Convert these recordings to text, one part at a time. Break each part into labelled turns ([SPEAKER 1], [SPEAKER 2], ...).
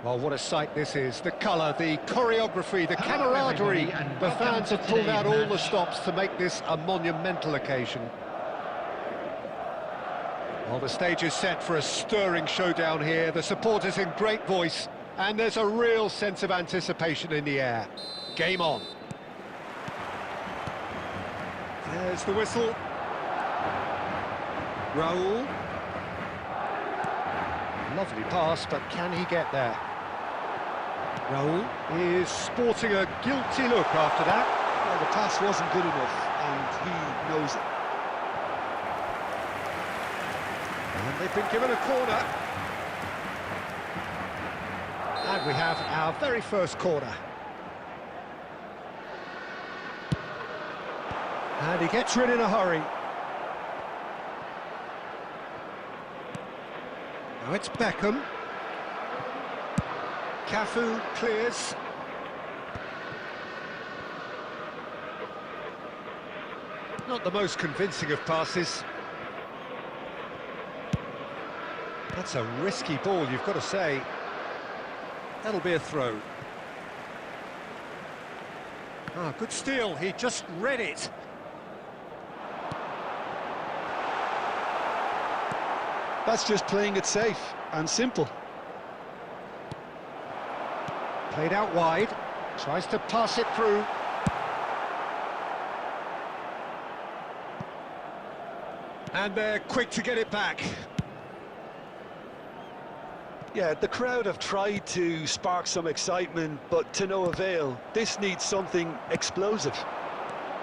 [SPEAKER 1] Well, what a sight this is. The colour, the choreography, the camaraderie. The fans have pulled out all the stops to make this a monumental occasion. Well, the stage is set for a stirring showdown here. The supporters in great voice, and there's a real sense of anticipation in the air. Game on. There's the whistle. Raul. Lovely pass, but can he get there? Raul is sporting a guilty look after that.
[SPEAKER 2] Well, the pass wasn't good enough, and he knows it.
[SPEAKER 1] And they've been given a corner. And we have our very first corner. And he gets rid in a hurry. Now it's Beckham. Cafu clears. Not the most convincing of passes. That's a risky ball, you've got to say. That'll be a throw. Ah, good steal, he just read it.
[SPEAKER 2] That's just playing it safe and simple.
[SPEAKER 1] Played out wide, tries to pass it through. And they're quick to get it back.
[SPEAKER 2] Yeah, the crowd have tried to spark some excitement, but to no avail. This needs something explosive.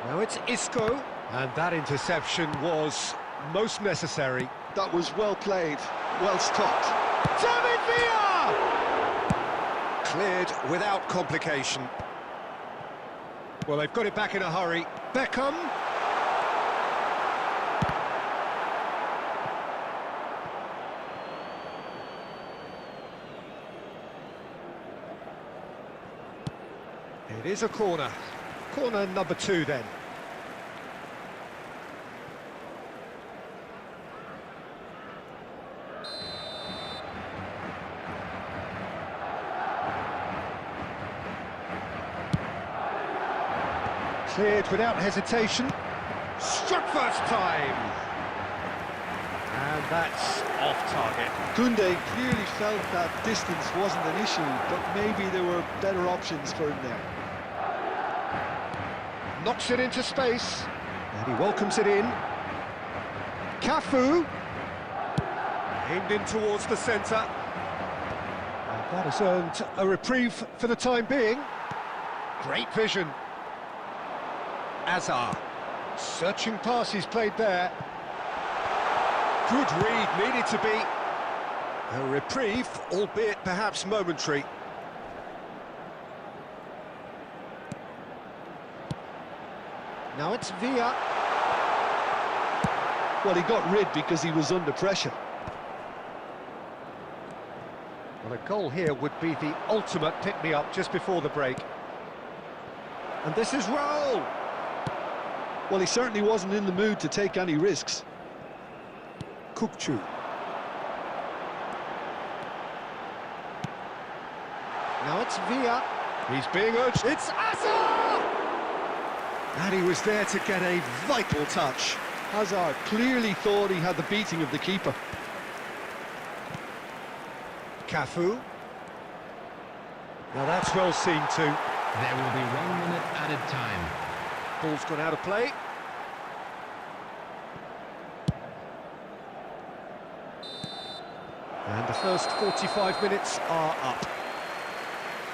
[SPEAKER 1] Now it's Isco, and that interception was most necessary.
[SPEAKER 2] That was well played, well stopped.
[SPEAKER 1] David Villa! Cleared without complication. Well, they've got it back in a hurry. Beckham. It is a corner. Corner number 2 then. Cleared without hesitation. Struck first time. And that's off target.
[SPEAKER 2] Koundé clearly felt that distance wasn't an issue, but maybe there were better options for him there.
[SPEAKER 1] Knocks it into space. And he welcomes it in. Cafu. Aimed in towards the centre. And that has earned a reprieve for the time being. Great vision. Azar, searching pass he's played there. Good read, needed to be. A reprieve, albeit perhaps momentary. Now it's Villa.
[SPEAKER 2] Well, he got rid because he was under pressure.
[SPEAKER 1] Well, a goal here would be the ultimate pick-me-up just before the break. And this is Raul.
[SPEAKER 2] Well, he certainly wasn't in the mood to take any risks.
[SPEAKER 1] Kukcu. Now it's Villa. He's being urged. It's Hazard! And he was there to get a vital touch.
[SPEAKER 2] Hazard clearly thought he had the beating of the keeper.
[SPEAKER 1] Cafu. Now that's well seen too.
[SPEAKER 3] There will be 1 minute added time.
[SPEAKER 1] Ball's gone out of play. And the first 45 minutes are up.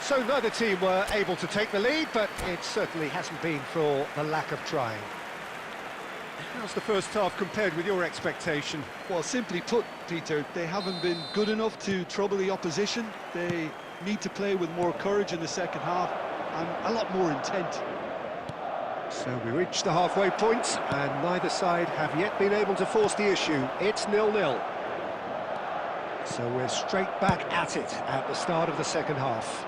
[SPEAKER 1] So neither team were able to take the lead, but it certainly hasn't been for the lack of trying. How's the first half compared with your expectation?
[SPEAKER 2] Well, simply put, Peter, they haven't been good enough to trouble the opposition. They need to play with more courage in the second half and a lot more intent.
[SPEAKER 1] So we reach the halfway point, and neither side have yet been able to force the issue. It's 0-0. So we're straight back at it at the start of the second half.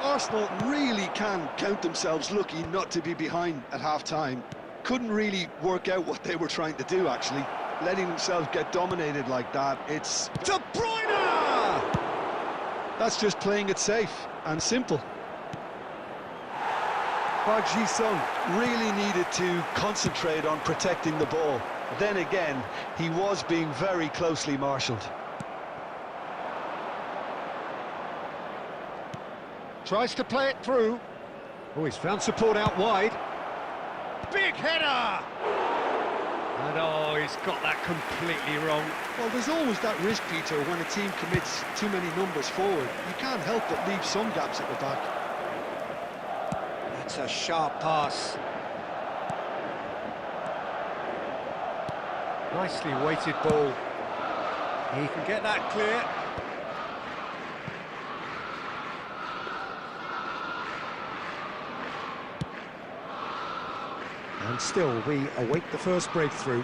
[SPEAKER 2] Arsenal really can count themselves lucky not to be behind at half-time. Couldn't really work out what they were trying to do, actually. Letting themselves get dominated like that, it's...
[SPEAKER 1] De Bruyne!
[SPEAKER 2] That's just playing it safe and simple. Park Ji-sung really needed to concentrate on protecting the ball. Then again, he was being very closely marshalled.
[SPEAKER 1] Tries to play it through. Oh, he's found support out wide. Big header! And oh, he's got that completely wrong.
[SPEAKER 2] Well, there's always that risk, Peter, when a team commits too many numbers forward. You can't help but leave some gaps at the back.
[SPEAKER 1] That's a sharp pass. Nicely weighted ball. He can get that clear. And still, we await the first breakthrough.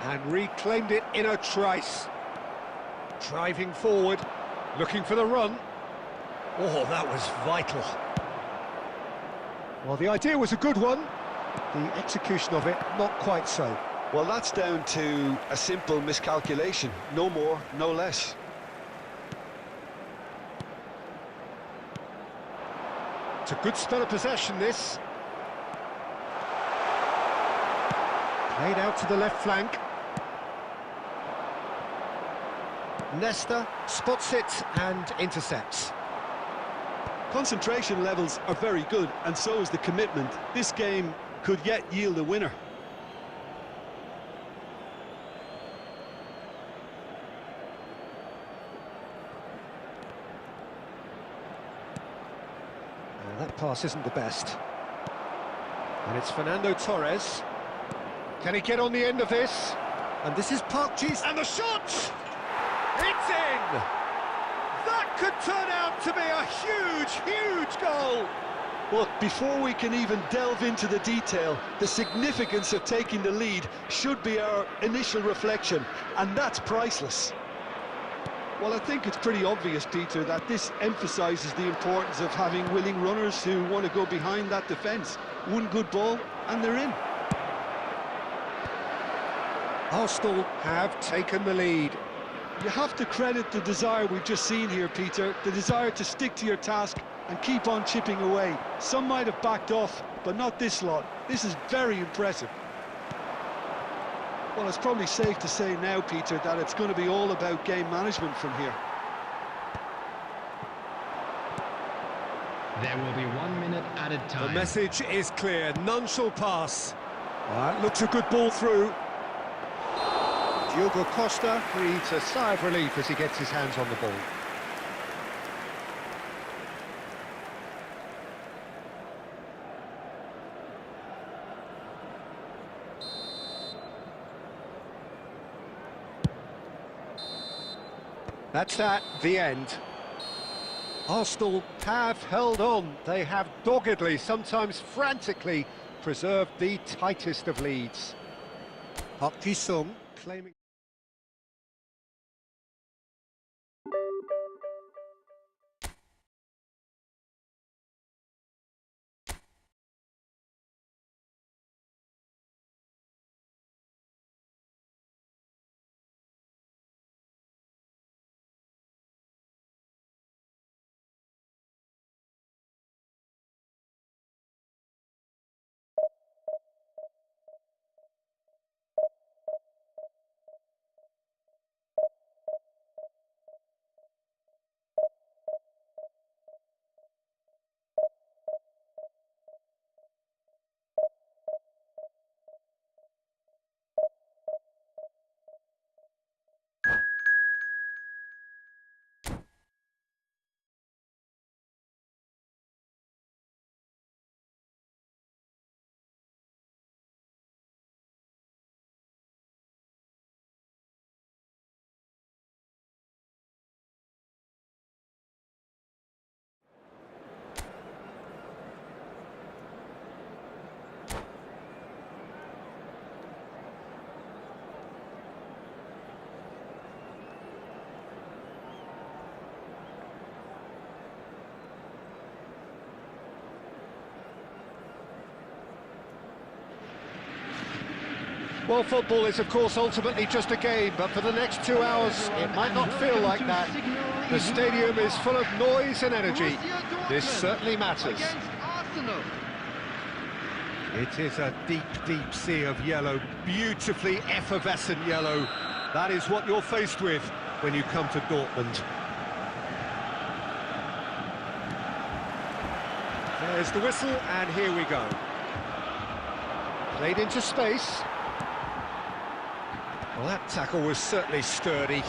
[SPEAKER 1] And reclaimed it in a trice. Driving forward, looking for the run. Oh, that was vital. Well, the idea was a good one. The execution of it, not quite so.
[SPEAKER 2] Well, that's down to a simple miscalculation. No more, no less.
[SPEAKER 1] It's a good spell of possession, this. Played out to the left flank. Nesta spots it and intercepts.
[SPEAKER 2] Concentration levels are very good, and so is the commitment. This game could yet yield a winner.
[SPEAKER 1] That pass isn't the best. And it's Fernando Torres. Can he get on the end of this? And this is Park Ji-sung. And the shot! It's in! That could turn out to be a huge, huge goal!
[SPEAKER 2] Look, before we can even delve into the detail, the significance of taking the lead should be our initial reflection, and that's priceless. Well, I think it's pretty obvious, Peter, that this emphasises the importance of having willing runners who want to go behind that defence. One good ball, and they're in.
[SPEAKER 1] Arsenal have taken the lead.
[SPEAKER 2] You have to credit the desire we've just seen here, Peter, the desire to stick to your task and keep on chipping away. Some might have backed off, but not this lot. This is very impressive. Well, it's probably safe to say now, Peter, that it's going to be all about game management from here.
[SPEAKER 3] There will be 1 minute added time.
[SPEAKER 1] The message is clear, none shall pass. That looks a good ball through. Diogo Costa breathes a sigh of relief as he gets his hands on the ball. That's that, the end. Arsenal have held on. They have doggedly, sometimes frantically, preserved the tightest of leads. Park Ji-sung claiming... Well, football is, of course, ultimately just a game, but for the next 2 hours, it might not feel like that. The stadium is full of noise and energy. This certainly matters. It is a deep, deep sea of yellow, beautifully effervescent yellow. That is what you're faced with when you come to Dortmund. There's the whistle, and here we go. Played into space. Well, that tackle was certainly sturdy.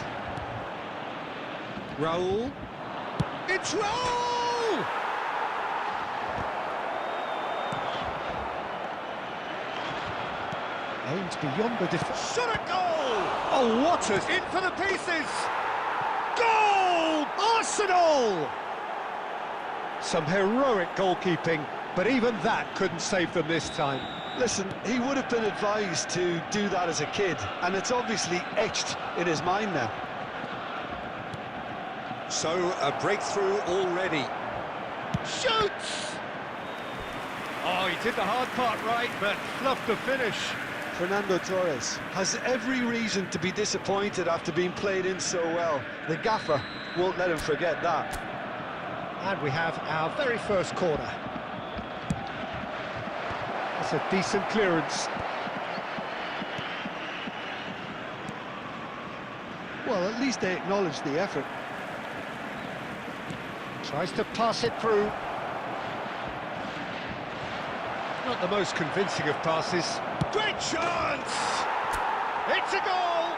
[SPEAKER 1] Raul. It's Raul! Aimed beyond the defence. Shot at goal! Oh, what a... In for the pieces! Goal! Arsenal! Some heroic goalkeeping, but even that couldn't save them this time.
[SPEAKER 2] Listen, he would have been advised to do that as a kid, and it's obviously etched in his mind now.
[SPEAKER 1] So, a breakthrough already. Shoots! Oh, he did the hard part right, but fluffed the finish.
[SPEAKER 2] Fernando Torres has every reason to be disappointed after being played in so well. The gaffer won't let him forget that.
[SPEAKER 1] And we have our very first corner. That's a decent clearance.
[SPEAKER 2] Well, at least they acknowledge the effort.
[SPEAKER 1] Tries to pass it through. Not the most convincing of passes. Great chance! It's a goal!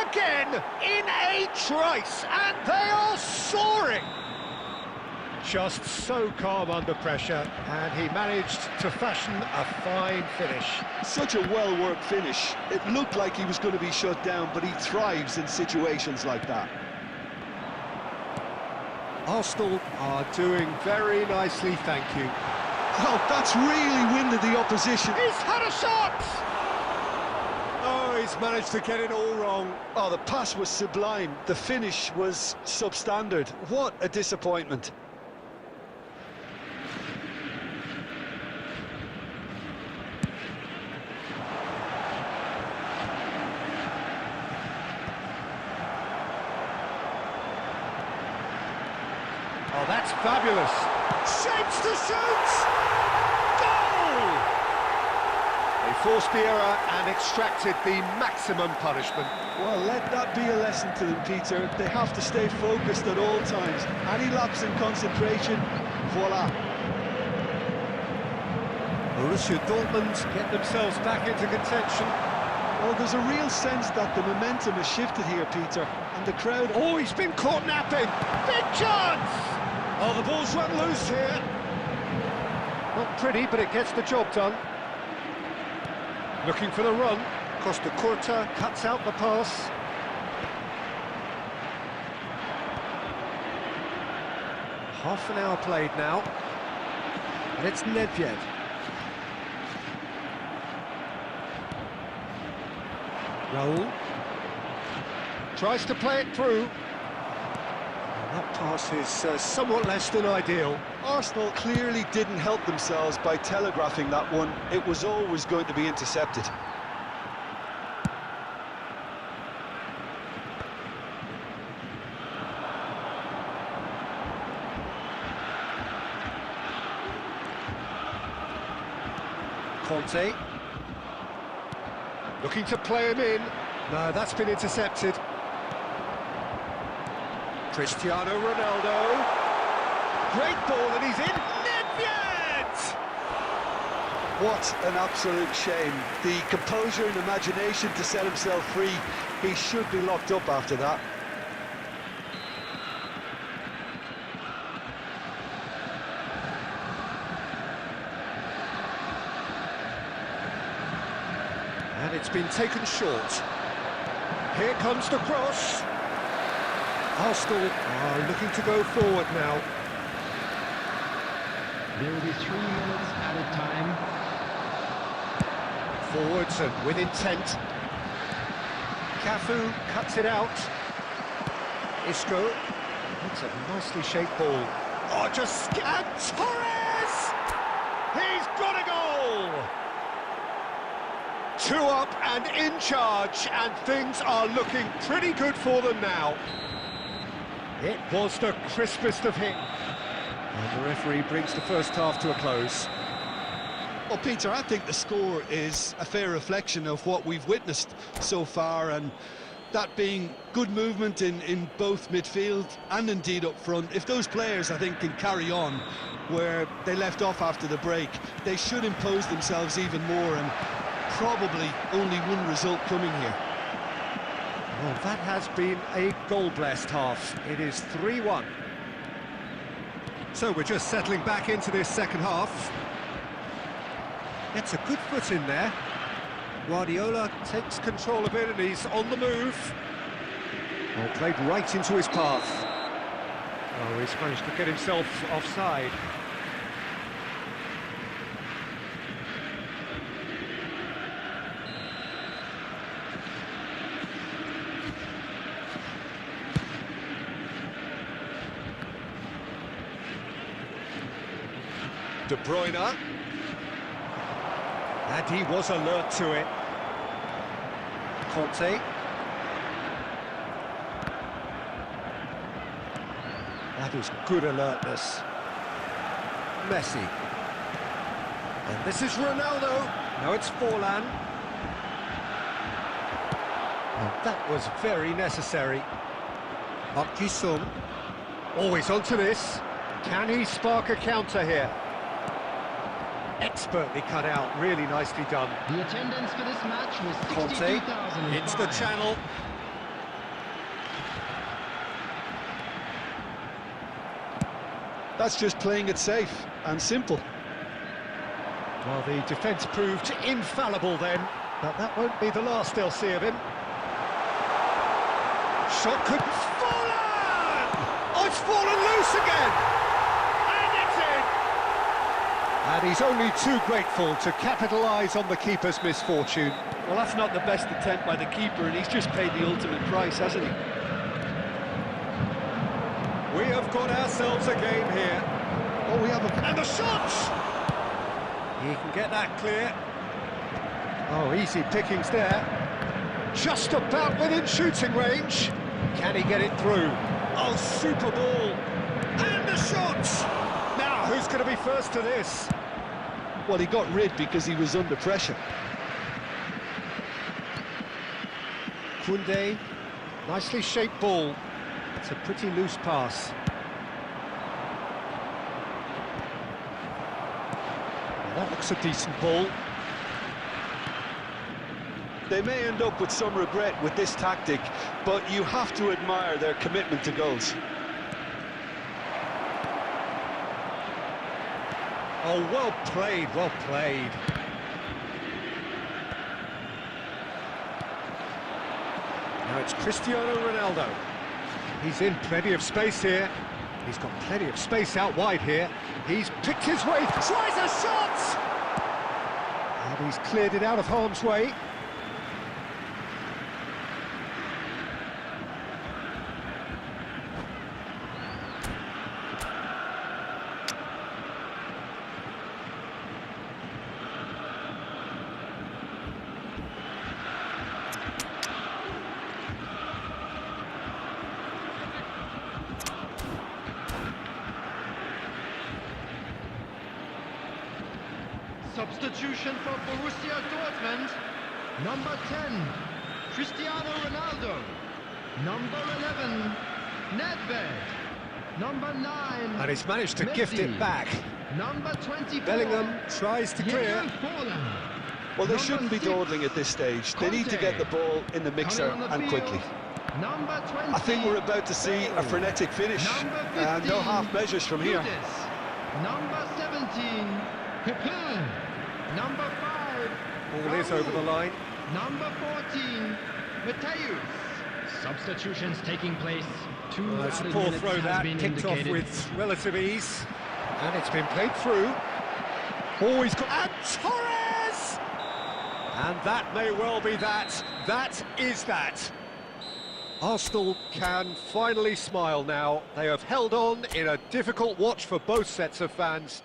[SPEAKER 1] Again, in a trice, and they are soaring! Just so calm under pressure, and he managed to fashion a fine finish.
[SPEAKER 2] Such a well-worked finish. It looked like he was going to be shut down, but he thrives in situations like that.
[SPEAKER 1] Arsenal are doing very nicely, thank you.
[SPEAKER 2] Oh, that's really winded the opposition.
[SPEAKER 1] He's had a shot! Oh, he's managed to get it all wrong.
[SPEAKER 2] Oh, the pass was sublime. The finish was substandard. What a disappointment.
[SPEAKER 1] Oh, that's fabulous. Shapes to shoot! Goal! They forced the error and extracted the maximum punishment.
[SPEAKER 2] Well, let that be a lesson to them, Peter. They have to stay focused at all times. Any lapse in concentration, voila.
[SPEAKER 1] Borussia Dortmund get themselves back into contention.
[SPEAKER 2] Well, there's a real sense that the momentum has shifted here, Peter, and the crowd...
[SPEAKER 1] Oh, he's been caught napping! Big chance! Oh, the ball's run loose here. Not pretty, but it gets the job done. Looking for the run. Costa Curta cuts out the pass. Half an hour played now. And it's Nedved. Raul. Tries to play it through. That pass is somewhat less than ideal.
[SPEAKER 2] Arsenal clearly didn't help themselves by telegraphing that one. It was always going to be intercepted.
[SPEAKER 1] Conte. Looking to play him in. No, that's been intercepted. Cristiano Ronaldo. Great ball, and he's in. Nedved!
[SPEAKER 2] What an absolute shame. The composure and imagination to set himself free. He should be locked up after that.
[SPEAKER 1] And it's been taken short. Here comes the cross. Arsenal are looking to go forward now.
[SPEAKER 3] There will be 3 minutes added time.
[SPEAKER 1] Forwards and with intent. Cafu cuts it out. Isco. That's a nicely shaped ball. Oh, just... And Torres! He's got a goal! 2 up and in charge, and things are looking pretty good for them now. It was the crispest of hit. And the referee brings the first half to a close.
[SPEAKER 2] Well, Peter, I think the score is a fair reflection of what we've witnessed so far, and that being good movement in both midfield and indeed up front. If those players, I think, can carry on where they left off after the break, they should impose themselves even more, and probably only one result coming here.
[SPEAKER 1] Well, that has been a goal-blessed half. It is 3-1. So we're just settling back into this second half. Gets a good foot in there. Guardiola takes control of it and he's on the move. Well, played right into his path. Oh, he's managed to get himself offside. De Bruyne. And he was alert to it. Conte. That is good alertness. Messi. And this is Ronaldo. No, it's Forlan. And that was very necessary. Park Ji-sung. Always onto this. Can he spark a counter here? Expertly cut out, really nicely done.
[SPEAKER 3] The attendance for this match was
[SPEAKER 1] Conte
[SPEAKER 3] 62,000.
[SPEAKER 1] into the channel.
[SPEAKER 2] That's just playing it safe and simple.
[SPEAKER 1] Well, the defence proved infallible then, but that won't be the last they'll see of him. Shot could... Fallen! Oh, it's fallen loose again! And he's only too grateful to capitalise on the keeper's misfortune.
[SPEAKER 2] Well, that's not the best attempt by the keeper, and he's just paid the ultimate price, hasn't he?
[SPEAKER 1] We have got ourselves a game here.
[SPEAKER 2] Oh, we have a...
[SPEAKER 1] And the shot! He can get that clear. Oh, easy pickings there. Just about within shooting range. Can he get it through? Oh, super ball. And the shot! Now, who's going to be first to this?
[SPEAKER 2] Well, he got rid because he was under pressure.
[SPEAKER 1] Koundé, nicely shaped ball. It's a pretty loose pass. Well, that looks a decent ball.
[SPEAKER 2] They may end up with some regret with this tactic, but you have to admire their commitment to goals.
[SPEAKER 1] Oh, well played, well played. Now it's Cristiano Ronaldo. He's in plenty of space here. He's got plenty of space out wide here. He's picked his way, tries a shot! And he's cleared it out of harm's way.
[SPEAKER 3] Substitution for Borussia Dortmund. Number 10, Cristiano Ronaldo. Number 11, Nedved. Number 9,
[SPEAKER 1] And he's managed to gift it
[SPEAKER 3] Messi.
[SPEAKER 1] back.
[SPEAKER 3] Number 24,
[SPEAKER 1] Bellingham tries to clear.
[SPEAKER 3] Forlan.
[SPEAKER 2] Well, they
[SPEAKER 3] Number
[SPEAKER 2] shouldn't be
[SPEAKER 3] 6,
[SPEAKER 2] dawdling at this stage. They need to get the ball in the mixer
[SPEAKER 3] coming on the
[SPEAKER 2] and
[SPEAKER 3] field,
[SPEAKER 2] quickly.
[SPEAKER 3] Number 20,
[SPEAKER 2] I think we're about to see a frenetic finish,
[SPEAKER 3] Number
[SPEAKER 2] and no
[SPEAKER 3] 15,
[SPEAKER 2] half measures from here.
[SPEAKER 3] Judas. Number 17, Pepin. Number 5,
[SPEAKER 1] Ball is over the line.
[SPEAKER 3] Number 14, Mateus. Substitutions taking place. Two
[SPEAKER 1] It's a
[SPEAKER 3] added
[SPEAKER 1] poor
[SPEAKER 3] minutes
[SPEAKER 1] throw
[SPEAKER 3] has
[SPEAKER 1] that,
[SPEAKER 3] been
[SPEAKER 1] picked off
[SPEAKER 3] indicated.
[SPEAKER 1] with relative ease. And it's been played through. Always got... And Torres! And that may well be that. That is that. Arsenal can finally smile now. They have held on in a difficult watch for both sets of fans.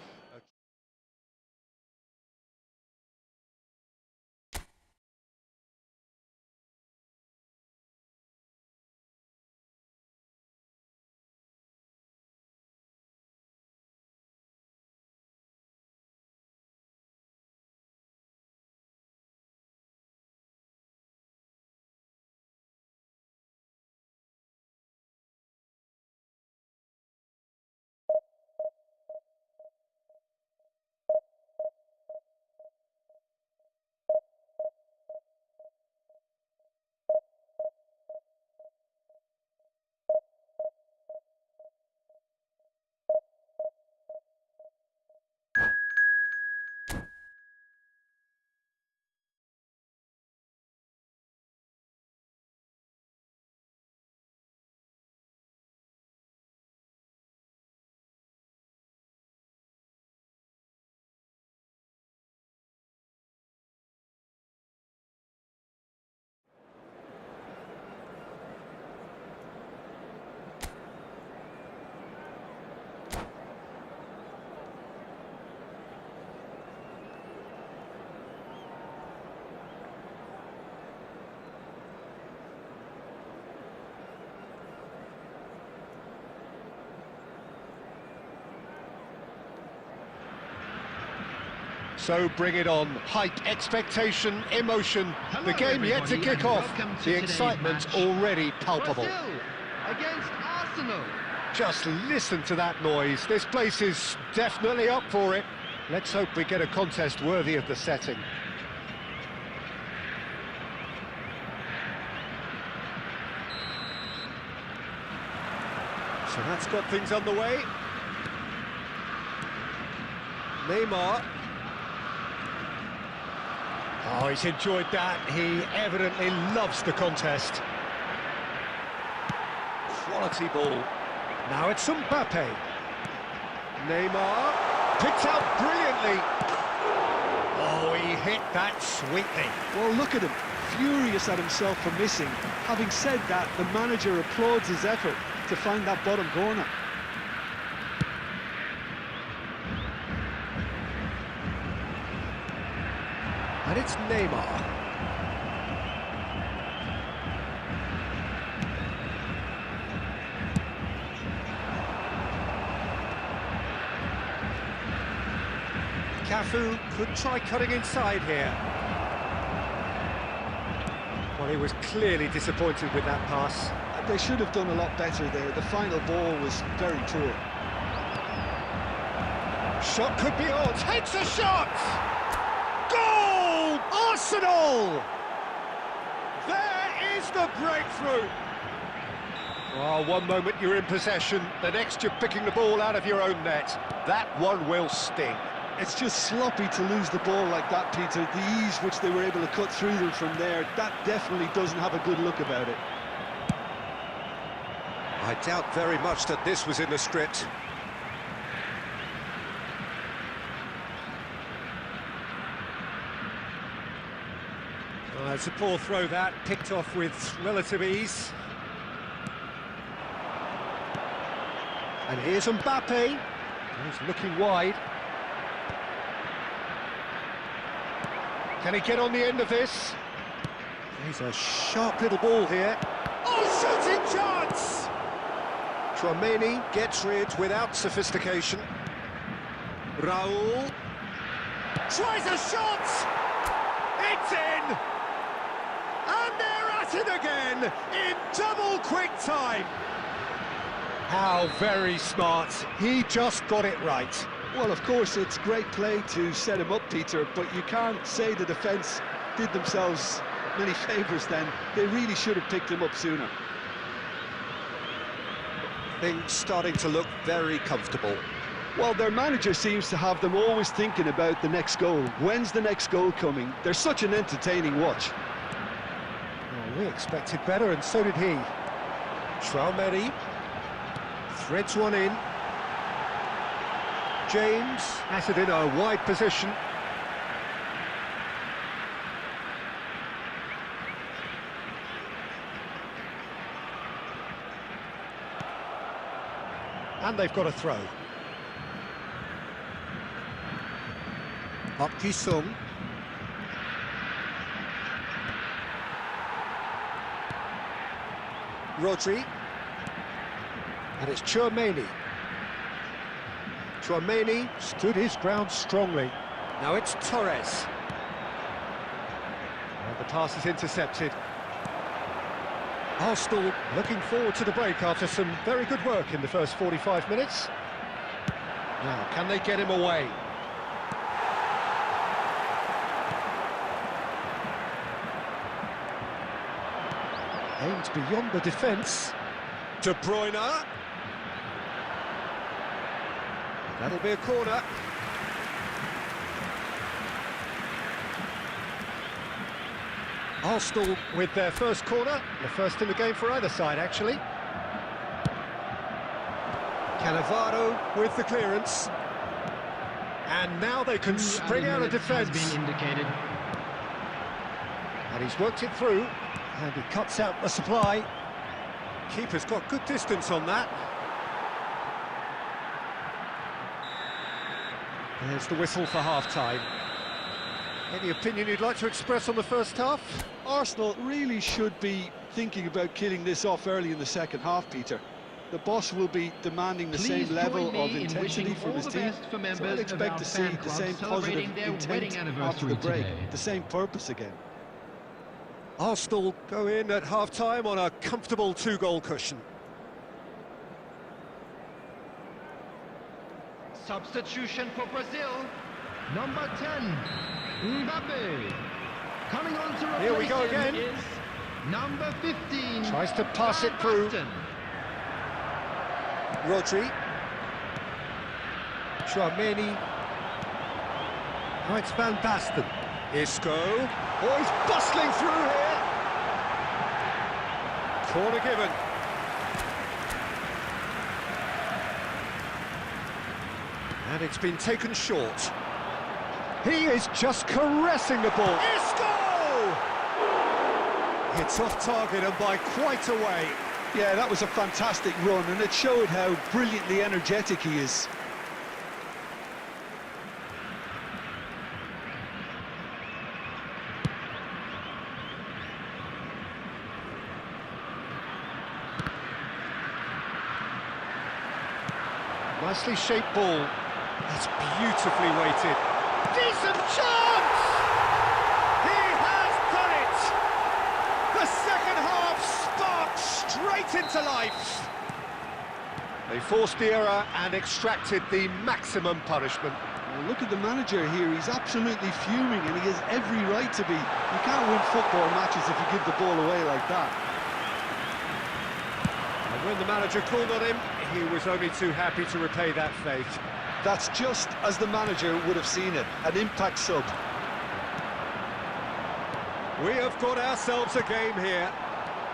[SPEAKER 1] So bring it on. Hype, expectation, emotion.
[SPEAKER 3] Hello,
[SPEAKER 1] The game yet to
[SPEAKER 3] everybody,
[SPEAKER 1] kick
[SPEAKER 3] and
[SPEAKER 1] off.
[SPEAKER 3] welcome to
[SPEAKER 1] The
[SPEAKER 3] today's
[SPEAKER 1] excitement
[SPEAKER 3] match.
[SPEAKER 1] already palpable.
[SPEAKER 3] Brazil against Arsenal.
[SPEAKER 1] Just listen to that noise. This place is definitely up for it. Let's hope we get a contest worthy of the setting. So that's got things underway. Neymar. Oh, he's enjoyed that. He evidently loves the contest. Quality ball. Now it's Mbappe. Neymar. Picked out brilliantly. Oh, he hit that sweetly.
[SPEAKER 2] Well, look at him, furious at himself for missing. Having said that, the manager applauds his effort to find that bottom corner.
[SPEAKER 1] And it's Neymar. Cafu could try cutting inside here. Well, he was clearly disappointed with that pass.
[SPEAKER 2] They should have done a lot better there. The final ball was very poor.
[SPEAKER 1] Shot could be on. Takes a shot! Goal! Arsenal! There is the breakthrough. Oh, one moment you're in possession, the next you're picking the ball out of your own net. That one will sting.
[SPEAKER 2] It's just sloppy to lose the ball like that, Peter. The ease which they were able to cut through them from there, that definitely doesn't have a good look about it.
[SPEAKER 1] I doubt very much that this was in the script. It's a poor throw that, picked off with relative ease. And here's Mbappe. He's looking wide. Can he get on the end of this? He's a sharp little ball here. Oh, shooting chance! Tchouaméni gets rid without sophistication. Raul tries a shot! It's in! And they're at it again in double quick time. How very smart. He just got it right.
[SPEAKER 2] Well, of course, it's great play to set him up, Peter, but you can't say the defence did themselves many favours then. They really should have picked him up sooner.
[SPEAKER 1] Things starting to look very comfortable.
[SPEAKER 2] Well, their manager seems to have them always thinking about the next goal. When's the next goal coming? They're such an entertaining watch.
[SPEAKER 1] Well, we expected better, and so did he. Tchouaméni threads one in. James has it in a wide position. And they've got a throw. Park Ji-sung. Rodri. And it's Tchouaméni. Tchouaméni stood his ground strongly. Now it's Torres. And the pass is intercepted. Arsenal looking forward to the break after some very good work in the first 45 minutes. Now, can they get him away? Aimed beyond the defence. De Bruyne. That'll be a corner. Arsenal with their first corner, the first in the game for either side, actually. Cannavaro with the clearance. And now they can spring out of defence.
[SPEAKER 3] Has been indicated.
[SPEAKER 1] And he's worked it through, and he cuts out the supply. Keeper's got good distance on that. There's the whistle for half-time. Any opinion you'd like to express on the first half?
[SPEAKER 2] Arsenal really should be thinking about killing this off early in the second half, Peter. The boss will be demanding the
[SPEAKER 3] Please
[SPEAKER 2] same level
[SPEAKER 3] join me
[SPEAKER 2] of
[SPEAKER 3] in
[SPEAKER 2] intensity
[SPEAKER 3] wishing
[SPEAKER 2] from
[SPEAKER 3] all
[SPEAKER 2] his
[SPEAKER 3] the
[SPEAKER 2] team.
[SPEAKER 3] best for
[SPEAKER 2] So
[SPEAKER 3] members
[SPEAKER 2] I'd
[SPEAKER 3] of
[SPEAKER 2] expect
[SPEAKER 3] our
[SPEAKER 2] to see
[SPEAKER 3] fan
[SPEAKER 2] the
[SPEAKER 3] club
[SPEAKER 2] same positive
[SPEAKER 3] celebrating their wedding
[SPEAKER 2] intent after the
[SPEAKER 3] anniversary
[SPEAKER 2] break,
[SPEAKER 3] today.
[SPEAKER 2] the same purpose again.
[SPEAKER 1] Arsenal go in at half-time on a comfortable 2-goal cushion.
[SPEAKER 3] Substitution for Brazil. Number 10, Mbappe. Coming on to replace
[SPEAKER 1] Here we go
[SPEAKER 3] him
[SPEAKER 1] again.
[SPEAKER 3] is number 15.
[SPEAKER 1] Tries to pass it through. Rodri. Chouameni. Now it's Van Basten. Isco. Oh, he's bustling through here. Corner given. And it's been taken short. He is just caressing the ball. Isco! It's off target and by quite a way.
[SPEAKER 2] Yeah, that was a fantastic run, and it showed how brilliantly energetic he is.
[SPEAKER 1] Nicely shaped ball. That's beautifully weighted. Decent chance! He has done it! The second half sparked straight into life. They forced the error and extracted the maximum punishment.
[SPEAKER 2] Well, look at the manager here, he's absolutely fuming, and he has every right to be. You can't win football matches if you give the ball away like that.
[SPEAKER 1] And when the manager called on him, he was only too happy to repay that fate.
[SPEAKER 2] That's just as the manager would have seen it, an impact sub.
[SPEAKER 1] We have got ourselves a game here.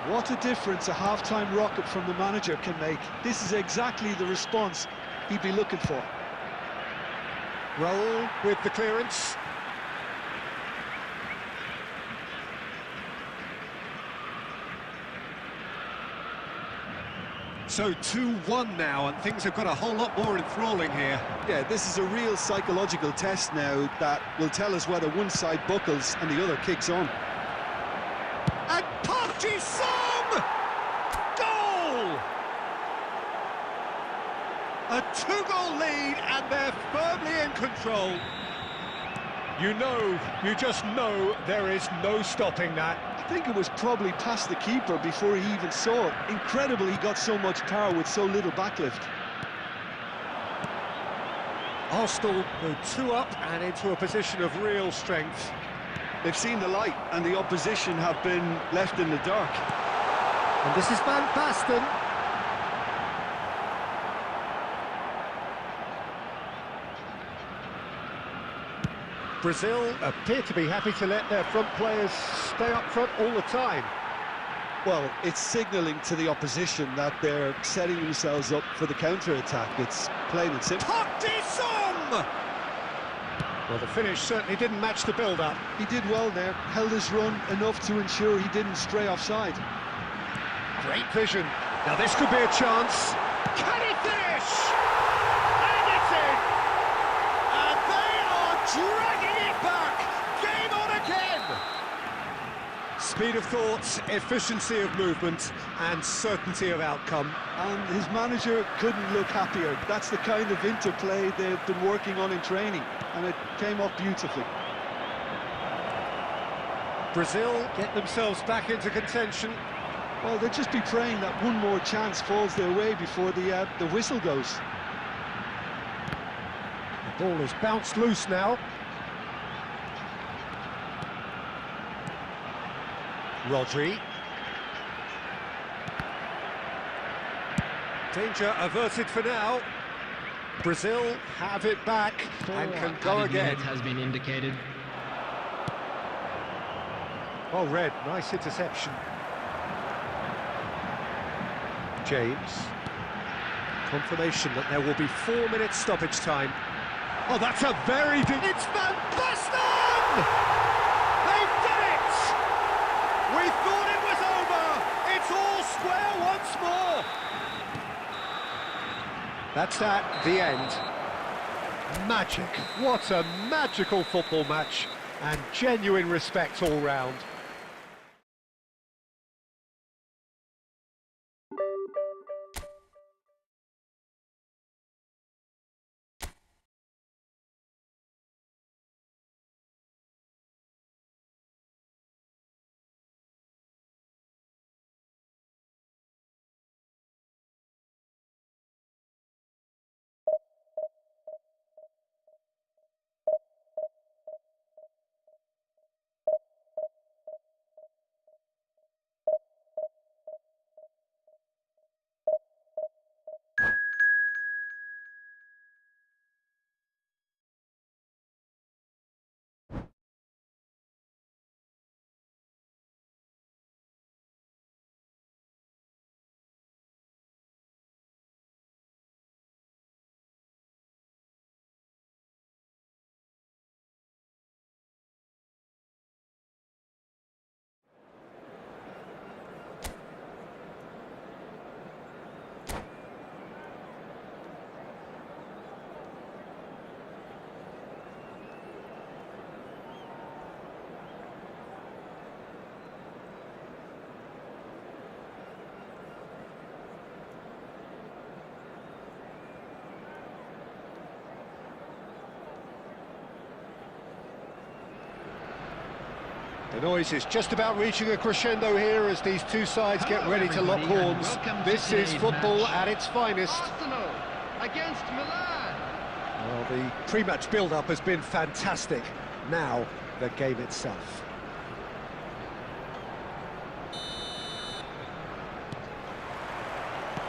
[SPEAKER 2] What a difference a half-time rocket from the manager can make. This is exactly the response he'd be looking for.
[SPEAKER 1] Raul with the clearance. So 2-1 now, and things have got a whole lot more enthralling here.
[SPEAKER 2] Yeah, this is a real psychological test now that will tell us whether one side buckles and the other kicks on.
[SPEAKER 1] And Park Ji-sung! Goal! A 2-goal lead, and they're firmly in control. You just know there is no stopping that.
[SPEAKER 2] I think it was probably past the keeper before he even saw it. Incredible he got so much power with so little backlift.
[SPEAKER 1] Arsenal go 2 up and into a position of real strength.
[SPEAKER 2] They've seen the light and the opposition have been left in the dark.
[SPEAKER 1] And this is Van Basten. Brazil appear to be happy to let their front players stay up front all the time.
[SPEAKER 2] Well, it's signalling to the opposition that they're setting themselves up for the counter-attack. It's plain and simple.
[SPEAKER 1] Park Ji-sung! Well, the finish certainly didn't match the build-up.
[SPEAKER 2] He did well there, held his run enough to ensure he didn't stray offside.
[SPEAKER 1] Great vision. Now this could be a chance. Can he finish? And it's in! And they are dragging it back! Game on again! Speed of thought, efficiency of movement, and certainty of outcome.
[SPEAKER 2] And his manager couldn't look happier. That's the kind of interplay they've been working on in training, and it came off beautifully.
[SPEAKER 1] Brazil get themselves back into contention.
[SPEAKER 2] Well, they'll just be praying that one more chance falls their way before the whistle goes.
[SPEAKER 1] The ball is bounced loose now. Rodri. Danger averted for now. Brazil have it back and can go again.
[SPEAKER 3] Has been indicated.
[SPEAKER 1] Oh, Red, nice interception. James. Confirmation that there will be 4 minutes stoppage time. Oh, that's a very big... It's Van Basten! They've done it! We thought it was over! It's all square once more! That's at the end. Magic. What a magical football match. And genuine respect all round. The noise is just about reaching a crescendo here as these two sides get
[SPEAKER 3] Hello,
[SPEAKER 1] ready to lock
[SPEAKER 3] everybody, and
[SPEAKER 1] horns.
[SPEAKER 3] welcome to
[SPEAKER 1] This is
[SPEAKER 3] today's
[SPEAKER 1] football
[SPEAKER 3] match.
[SPEAKER 1] at its finest.
[SPEAKER 3] Arsenal against Milan.
[SPEAKER 1] Well, the pre-match build-up has been fantastic. Now, the game itself.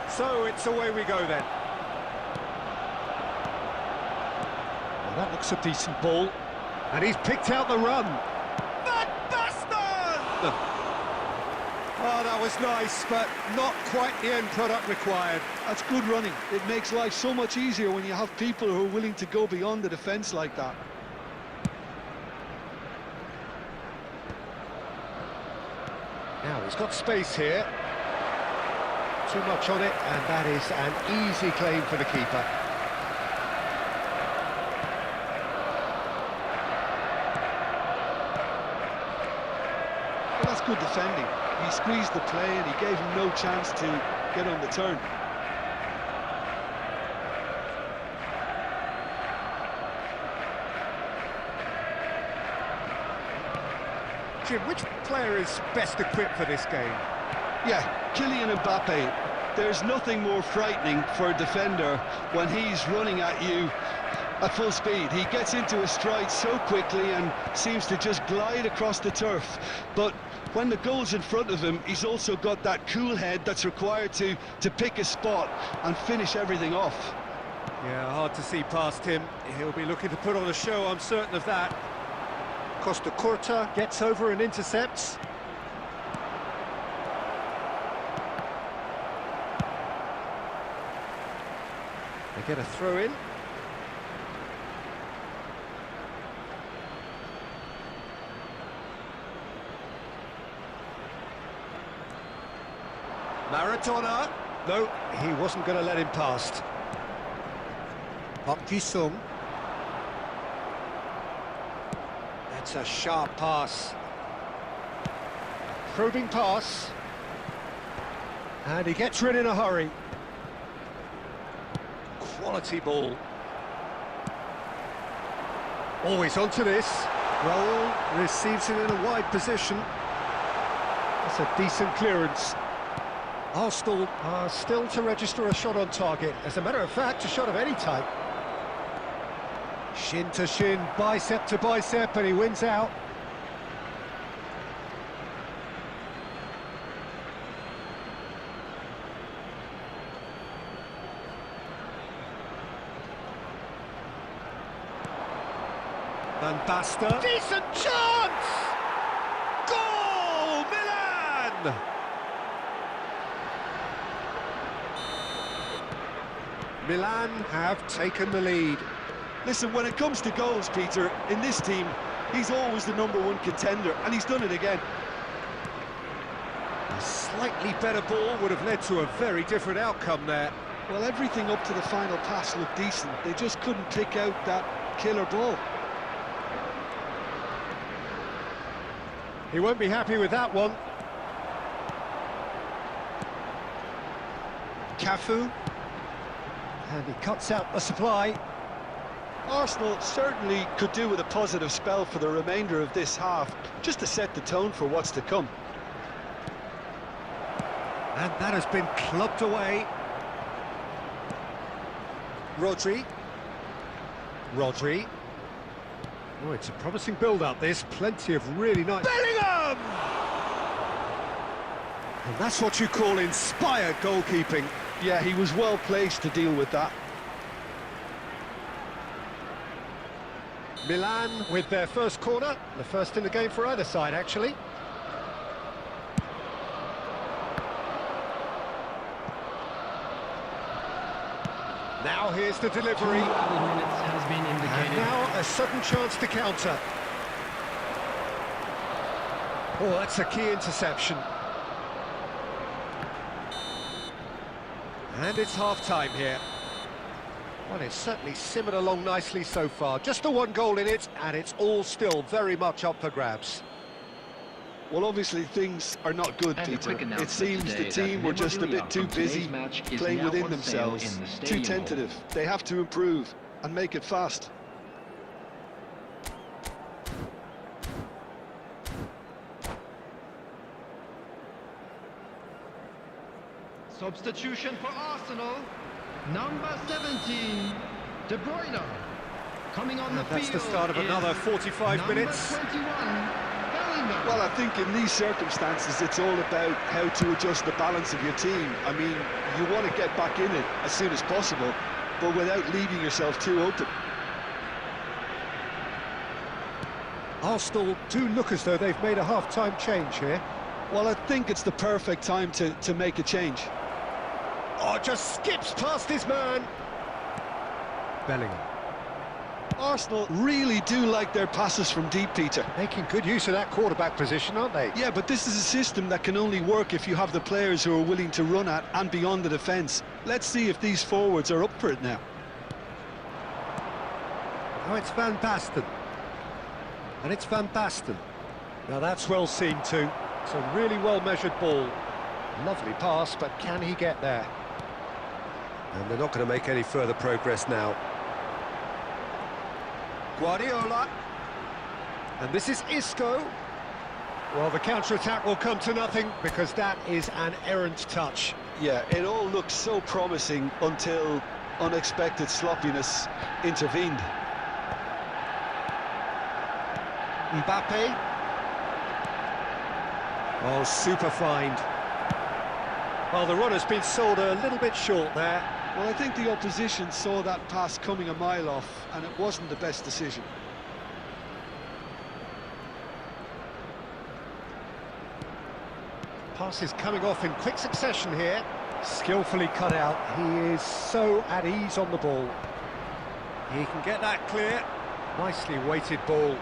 [SPEAKER 1] So, it's away we go then. Well, that looks a decent ball. And he's picked out the run. Van Basten! Oh, that was nice, but not quite the end product required.
[SPEAKER 2] That's good running. It makes life so much easier when you have people who are willing to go beyond the defence like that.
[SPEAKER 1] Now, he's got space here. Too much on it, and that is an easy claim for the keeper.
[SPEAKER 2] Well, that's good defending. He squeezed the play and he gave him no chance to get on the turn.
[SPEAKER 1] Jim, which player is best equipped for this game?
[SPEAKER 2] Yeah, Kylian Mbappe. There's nothing more frightening for a defender when he's running at you at full speed. He gets into a stride so quickly and seems to just glide across the turf. But when the goal's in front of him, he's also got that cool head that's required to pick a spot and finish everything off.
[SPEAKER 1] Yeah, hard to see past him. He'll be looking to put on a show, I'm certain of that. Costa Curta gets over and intercepts. They get a throw in. Maradona. No, he wasn't going to let him past. Park Ji-sung. That's a sharp pass. Probing pass. And he gets rid in a hurry. Quality ball. Always onto this. Raul receives it in a wide position. That's a decent clearance. Arsenal are still to register a shot on target. As a matter of fact, a shot of any type. Shin to shin, bicep to bicep, and he wins out. Van Basten. Decent chance! Goal! Milan! Milan have taken the lead.
[SPEAKER 2] Listen, when it comes to goals, Peter, in this team, he's always the #1 contender, and he's done it again.
[SPEAKER 1] A slightly better ball would have led to a very different outcome there.
[SPEAKER 2] Well, everything up to the final pass looked decent. They just couldn't pick out that killer ball.
[SPEAKER 1] He won't be happy with that one. Cafu. And he cuts out the supply.
[SPEAKER 2] Arsenal certainly could do with a positive spell for the remainder of this half, just to set the tone for what's to come.
[SPEAKER 1] And that has been clubbed away. Rodri. Oh, it's a promising build-up, this. Plenty of really nice... Bellingham! And that's what you call inspired goalkeeping.
[SPEAKER 2] Yeah, he was well placed to deal with that.
[SPEAKER 1] Milan with their first corner, the first in the game for either side, actually. Now here's the delivery.
[SPEAKER 3] 2 added minutes has been
[SPEAKER 1] And
[SPEAKER 3] indicated.
[SPEAKER 1] now a sudden chance to counter. Oh, that's a key interception. And it's half-time here. Well, it's certainly simmered along nicely so far. Just the one goal in it, and it's all still very much up for grabs.
[SPEAKER 2] Well, obviously things are not good,
[SPEAKER 4] And a
[SPEAKER 2] Peter.
[SPEAKER 4] quick
[SPEAKER 2] It
[SPEAKER 4] announcement
[SPEAKER 2] seems the
[SPEAKER 4] today
[SPEAKER 2] team
[SPEAKER 4] that
[SPEAKER 2] were just a bit
[SPEAKER 4] memorabilia
[SPEAKER 2] too
[SPEAKER 4] from today's
[SPEAKER 2] busy
[SPEAKER 4] match is
[SPEAKER 2] playing
[SPEAKER 4] now
[SPEAKER 2] within
[SPEAKER 4] on sale
[SPEAKER 2] themselves.
[SPEAKER 4] in the
[SPEAKER 2] Too
[SPEAKER 4] stadium hall.
[SPEAKER 2] tentative. They have to improve and make it fast.
[SPEAKER 3] Substitution for Arsenal. Number 17, De Bruyne. Coming on the
[SPEAKER 1] And that's
[SPEAKER 3] field
[SPEAKER 1] the start of
[SPEAKER 3] is
[SPEAKER 1] another 45 minutes.
[SPEAKER 3] Number 21, Bellingham.
[SPEAKER 2] Well, I think in these circumstances, it's all about how to adjust the balance of your team. I mean, you want to get back in it as soon as possible, but without leaving yourself too open.
[SPEAKER 1] Arsenal do look as though they've made a half-time change here.
[SPEAKER 2] Well, I think it's the perfect time to make a change.
[SPEAKER 1] Oh, just skips past his man. Bellingham.
[SPEAKER 2] Arsenal really do like their passes from deep, Peter.
[SPEAKER 1] Making good use of that quarterback position, aren't they?
[SPEAKER 2] Yeah, but this is a system that can only work if you have the players who are willing to run at and beyond the defence. Let's see if these forwards are up for it now.
[SPEAKER 1] Oh, it's Van Basten. And it's Van Basten. Now that's well seen too. It's a really well-measured ball. Lovely pass, but can he get there? And they're not going to make any further progress now. Guardiola. And this is Isco. Well, the counter-attack will come to nothing because that is an errant touch.
[SPEAKER 2] Yeah, it all looked so promising until unexpected sloppiness intervened.
[SPEAKER 1] Mbappe. Oh, super find. Well, the run has been sold a little bit short there.
[SPEAKER 2] Well, I think the opposition saw that pass coming a mile off, and it wasn't the best decision.
[SPEAKER 1] Pass is coming off in quick succession here. Skillfully cut out. He is so at ease on the ball. He can get that clear. Nicely weighted ball.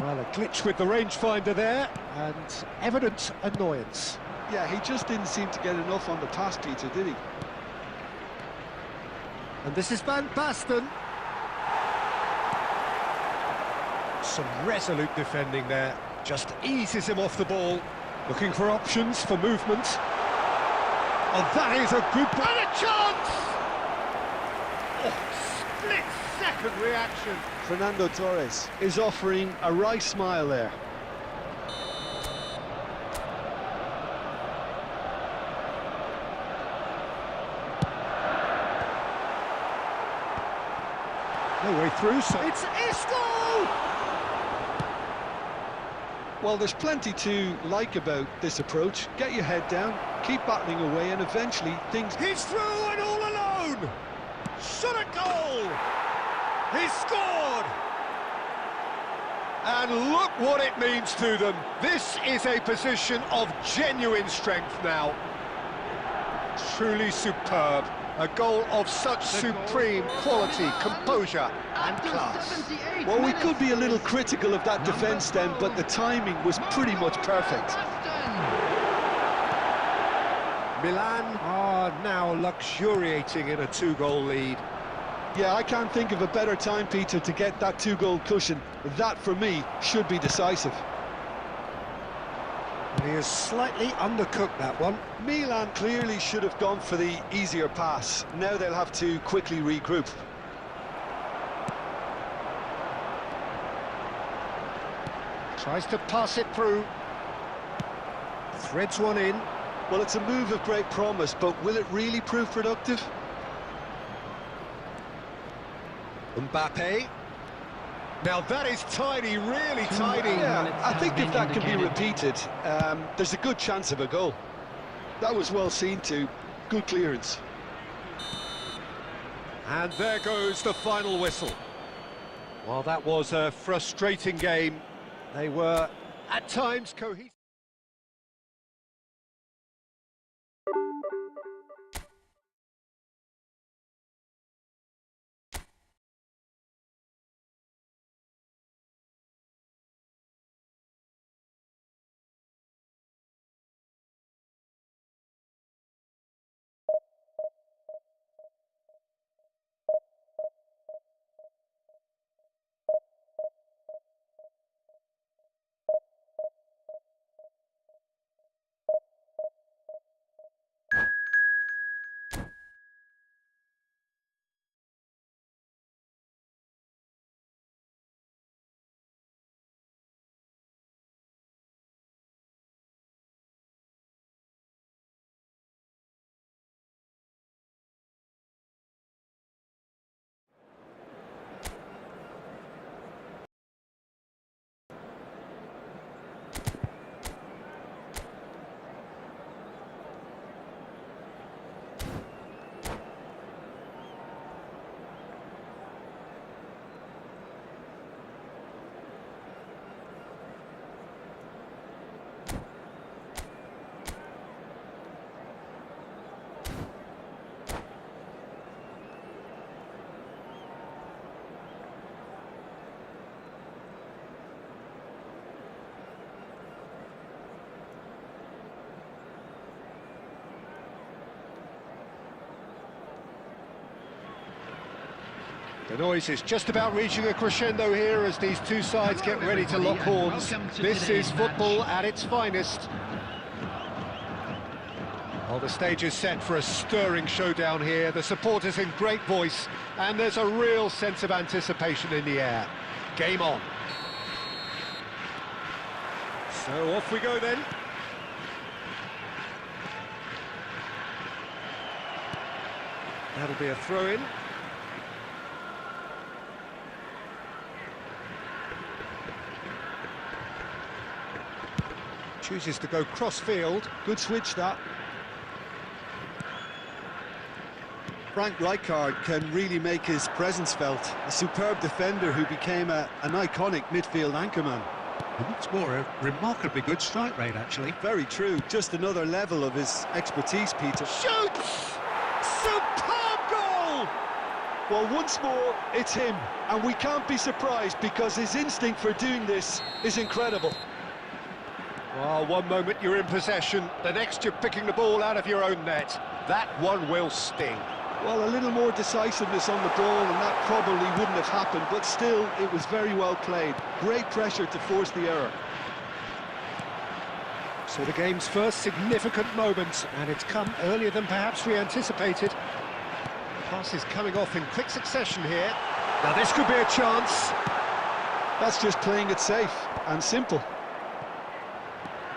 [SPEAKER 1] Well, a glitch with the rangefinder there, and evident annoyance.
[SPEAKER 2] Yeah, he just didn't seem to get enough on the pass, Peter, did he?
[SPEAKER 1] And this is Van Basten. Some resolute defending there. Just eases him off the ball. Looking for options for movement. Oh, that is a good ball. And a chance! Oh, split-second reaction.
[SPEAKER 2] Fernando Torres is offering a wry smile there.
[SPEAKER 1] No way through, so it's Isco!
[SPEAKER 2] Well, there's plenty to like about this approach. Get your head down, keep battling away, and eventually things...
[SPEAKER 1] He's through and all alone! Shot a goal! He scored! And look what it means to them. This is a position of genuine strength now. Truly superb. A goal of such supreme quality, composure and class.
[SPEAKER 2] Well, we could be a little critical of that defence then, but the timing was pretty much perfect.
[SPEAKER 1] Milan are now luxuriating in a two-goal lead.
[SPEAKER 2] Yeah, I can't think of a better time, Peter, to get that two-goal cushion. That, for me, should be decisive.
[SPEAKER 1] And he has slightly undercooked that one.
[SPEAKER 2] Milan clearly should have gone for the easier pass. Now they'll have to quickly regroup.
[SPEAKER 1] Tries to pass it through. Threads one in.
[SPEAKER 2] Well, it's a move of great promise, but will it really prove productive?
[SPEAKER 1] Mbappe. Now that is tidy, really tidy.
[SPEAKER 2] Yeah, I think if that can be repeated, there's a good chance of a goal. That was well seen too. Good clearance.
[SPEAKER 1] And there goes the final whistle. Well, that was a frustrating game. They were, at times, cohesive. The noise is just about reaching a crescendo here as these two sides get ready to lock horns. This is football at its finest. Well, the stage is set for a stirring showdown here. The supporters in great voice, and there's a real sense of anticipation in the air. Game on. So off we go then. That'll be a throw-in. Chooses to go cross-field.
[SPEAKER 2] Good switch, that.
[SPEAKER 4] Frank Rijkaard can really make his presence felt. A superb defender who became an iconic midfield anchorman.
[SPEAKER 5] It's more a remarkably good strike rate, actually.
[SPEAKER 4] Very true. Just another level of his expertise, Peter.
[SPEAKER 1] Shoots! Superb goal!
[SPEAKER 2] Well, once more, it's him. And we can't be surprised because his instinct for doing this is incredible.
[SPEAKER 1] Well, one moment you're in possession, the next you're picking the ball out of your own net. That one will sting.
[SPEAKER 2] Well, a little more decisiveness on the ball and that probably wouldn't have happened, but still, it was very well played. Great pressure to force the error.
[SPEAKER 1] So the game's first significant moment, and it's come earlier than perhaps we anticipated. Pass is coming off in quick succession here. Now this could be a chance.
[SPEAKER 2] That's just playing it safe and simple.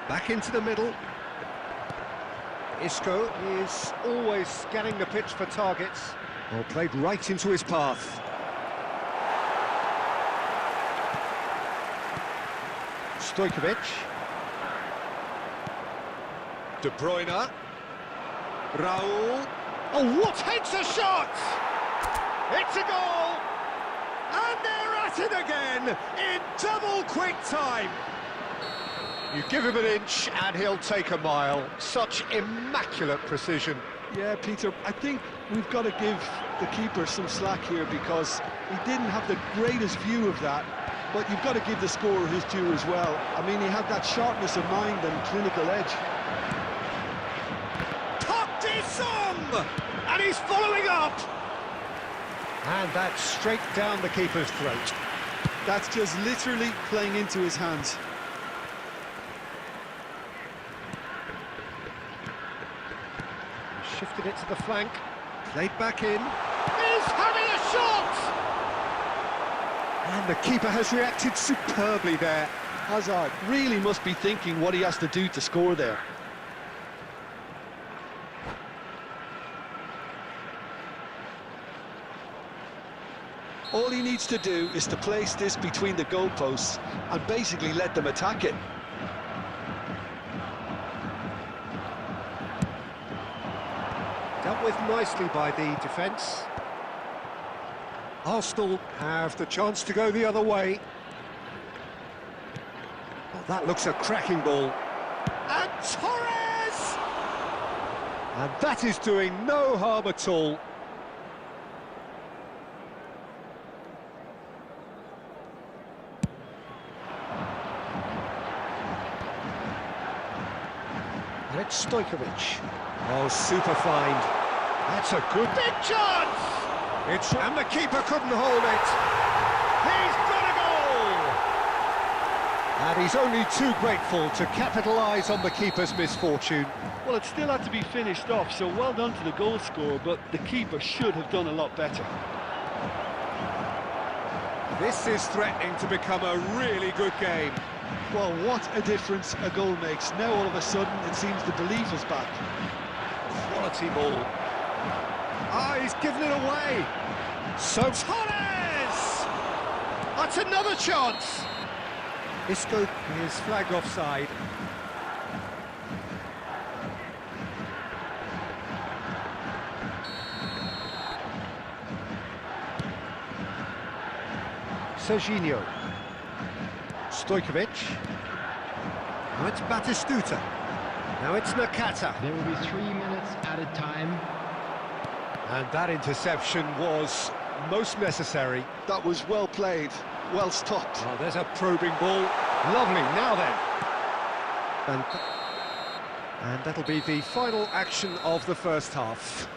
[SPEAKER 1] Back into the middle. Isco is always scanning the pitch for targets. Well, played right into his path. Stojkovic. De Bruyne. Raul. Oh, what hits a shot! It's a goal! And they're at it again in double quick time. You give him an inch and he'll take a mile. Such immaculate precision.
[SPEAKER 2] Yeah, Peter, I think we've got to give the keeper some slack here because he didn't have the greatest view of that, but you've got to give the scorer his due as well. I mean, he had that sharpness of mind and clinical edge.
[SPEAKER 1] Top-de-sum! And he's following up! And that's straight down the keeper's throat.
[SPEAKER 4] That's just literally playing into his hands.
[SPEAKER 1] Shifted it to the flank, played back in. He's having a shot! And the keeper has reacted superbly there.
[SPEAKER 2] Hazard really must be thinking what he has to do to score there. All he needs to do is to place this between the goalposts and basically let them attack it.
[SPEAKER 1] Dealt with nicely by the defence. Arsenal have the chance to go the other way. Well, that looks a cracking ball. And Torres! And that is doing no harm at all. And it's Stojkovic. Oh, super find. That's a good big chance! And the keeper couldn't hold it. He's got a goal! And he's only too grateful to capitalise on the keeper's misfortune.
[SPEAKER 2] Well, it still had to be finished off, so well done to the goal scorer, but the keeper should have done a lot better.
[SPEAKER 1] This is threatening to become a really good game.
[SPEAKER 2] Well, what a difference a goal makes. Now all of a sudden it seems the belief is back.
[SPEAKER 1] Quality ball. Ah, he's given it away. So Torres! That's another chance. Isco is flagged offside. Serginho. Stojkovic. Now it's Batistuta. Now it's Nakata.
[SPEAKER 3] There will be 3 minutes at a time.
[SPEAKER 1] And that interception was most necessary.
[SPEAKER 2] That was well played, well stopped.
[SPEAKER 1] Oh, there's a probing ball. Lovely, now then. And that'll be the final action of the first half.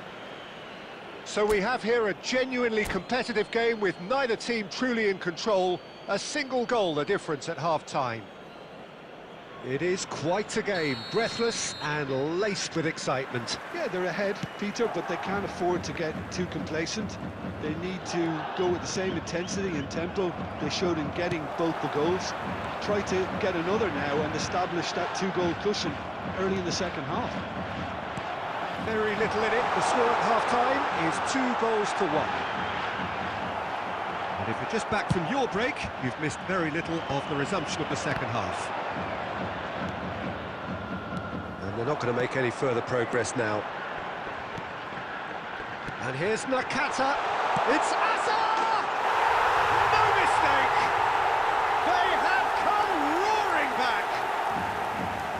[SPEAKER 1] So we have here a genuinely competitive game with neither team truly in control. A single goal the difference at half-time. It is quite a game, breathless and laced with excitement.
[SPEAKER 2] Yeah, they're ahead, Peter, but they can't afford to get too complacent. They need to go with the same intensity and tempo they showed in getting both the goals. Try to get another now and establish that two-goal cushion early in the second half.
[SPEAKER 1] Very little in it. The score at half-time is 2-1. And if you're just back from your break, you've missed very little of the resumption of the second half. And they're not going to make any further progress now. And here's Nakata. It's Asa! No mistake! They have come roaring back!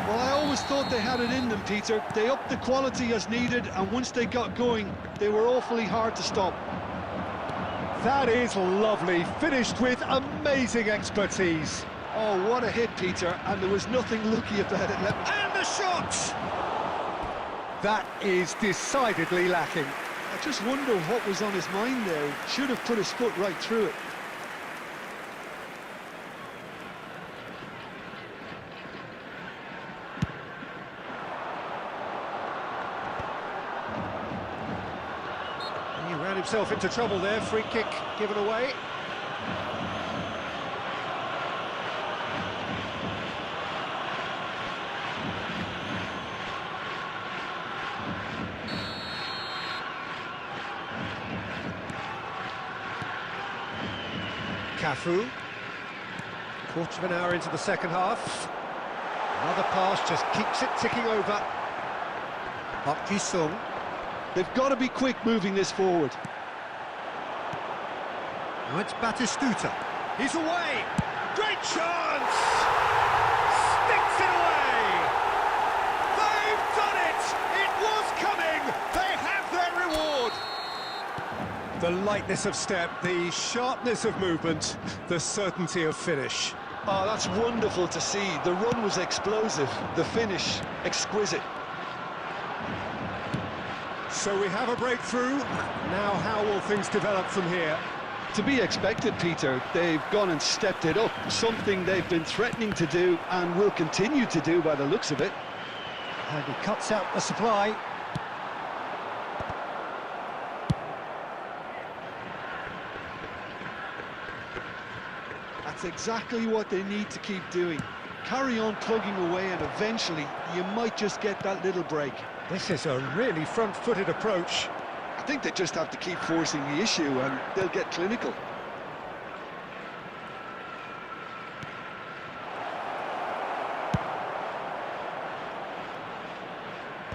[SPEAKER 2] Well, I always thought they had it in them, Peter. They upped the quality as needed, and once they got going, they were awfully hard to stop.
[SPEAKER 1] That is lovely, finished with amazing expertise.
[SPEAKER 2] Oh, what a hit, Peter, and there was nothing lucky about it.
[SPEAKER 1] And the shot! That is decidedly lacking.
[SPEAKER 2] I just wonder what was on his mind there. Should have put his foot right through it.
[SPEAKER 1] He ran himself into trouble there, free kick given away. Cafu. Quarter of an hour into the second half. Another pass just keeps it ticking over. Park Ji-sung.
[SPEAKER 2] They've got to be quick moving this forward.
[SPEAKER 1] Now it's Batistuta. He's away. Great chance! Sticks it away! They've done it! It was coming! They have their reward! The lightness of step, the sharpness of movement, the certainty of finish.
[SPEAKER 2] Oh, that's wonderful to see. The run was explosive, the finish exquisite.
[SPEAKER 1] So we have a breakthrough. Now how will things develop from here?
[SPEAKER 2] To be expected, Peter. They've gone and stepped it up, something they've been threatening to do and will continue to do by the looks of it.
[SPEAKER 1] And he cuts out the supply.
[SPEAKER 2] That's exactly what they need to keep doing. Carry on plugging away and eventually you might just get that little break.
[SPEAKER 1] This is a really front-footed approach.
[SPEAKER 2] I think they just have to keep forcing the issue and they'll get clinical.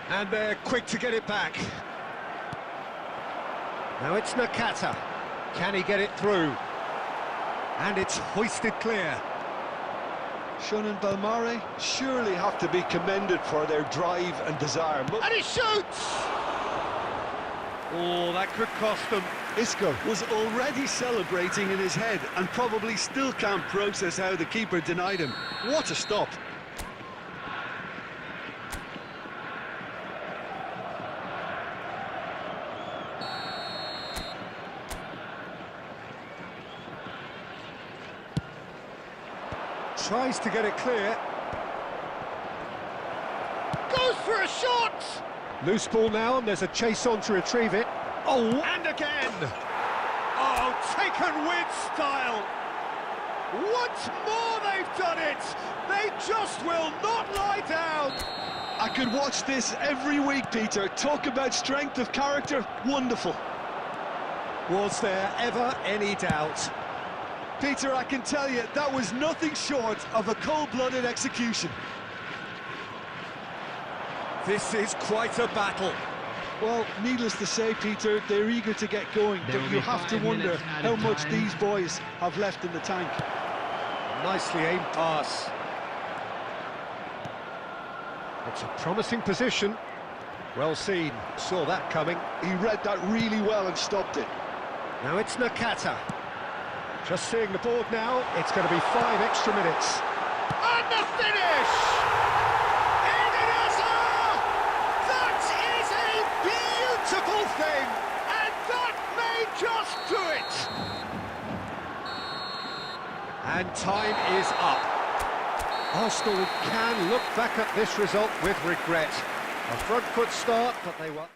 [SPEAKER 1] And they're quick to get it back. Now it's Nakata. Can he get it through? And it's hoisted clear.
[SPEAKER 2] Shun and Belmare surely have to be commended for their drive and desire.
[SPEAKER 1] And he shoots! Oh, that could cost them.
[SPEAKER 2] Isco was already celebrating in his head and probably still can't process how the keeper denied him. What a stop!
[SPEAKER 1] Tries to get it clear. Goes for a shot! Loose ball now, and there's a chase on to retrieve it. Oh, and again! Oh, taken with style! Once more they've done it! They just will not lie down!
[SPEAKER 2] I could watch this every week, Peter. Talk about strength of character, wonderful.
[SPEAKER 1] Was there ever any doubt?
[SPEAKER 2] Peter, I can tell you, that was nothing short of a cold-blooded execution.
[SPEAKER 1] This is quite a battle.
[SPEAKER 2] Well, needless to say, Peter, they're eager to get going, but you have to wonder how much these boys have left in the tank.
[SPEAKER 1] Nicely aimed pass. It's a promising position. Well seen, saw that coming.
[SPEAKER 2] He read that really well and stopped it.
[SPEAKER 1] Now it's Nakata. Just seeing the board now, it's going to be 5 extra minutes. And the finish! That is a beautiful thing! And And time is up. Arsenal can look back at this result with regret. A front foot start, but they were...